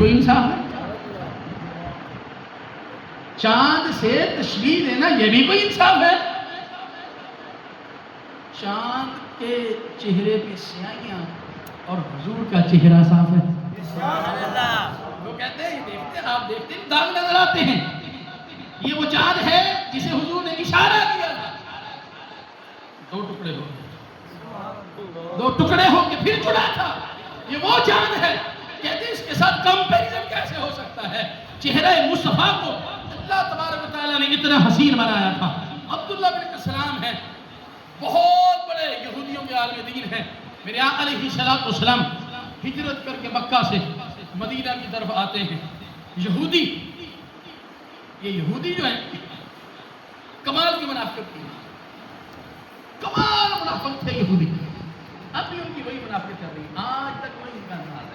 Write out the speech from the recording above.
کوئی انصاف ہے؟ چاند سے تشبیہ دینا یہ بھی کوئی انصاف ہے؟ چاند کے چہرے پہ سیاہیاں اور حضور کا چہرہ صاف ہے۔ وہ کہتے ہیں آپ دیکھتے ہیں داغ نظر آتے ہیں، یہ وہ چاند ہے جسے حضور نے اشارہ کیا تھا، دو ٹکڑے ہو کے پھر جڑا تھا، یہ وہ چاند ہے۔ کہتے ہیں اس کے ساتھ کمپیریزن کیسے ہو سکتا ہے؟ چہرہ مصطفیٰ کو اللہ تبارک و تعالیٰ نے اتنا حسین بنایا تھا۔ عبداللہ بن سلام ہے، بہت بڑے یہودیوں کے عالم دین ہیں۔ میرے آقا علیہ السلام ہجرت کر کے مکہ سے مدینہ کی طرف آتے ہیں۔ یہودی، یہ یہودی جو ہیں کمال کی منافقت کی، کمال منافق تھے یہودی، اب بھی ان کی وہی منافقت چل رہی، آج تک وہی انکار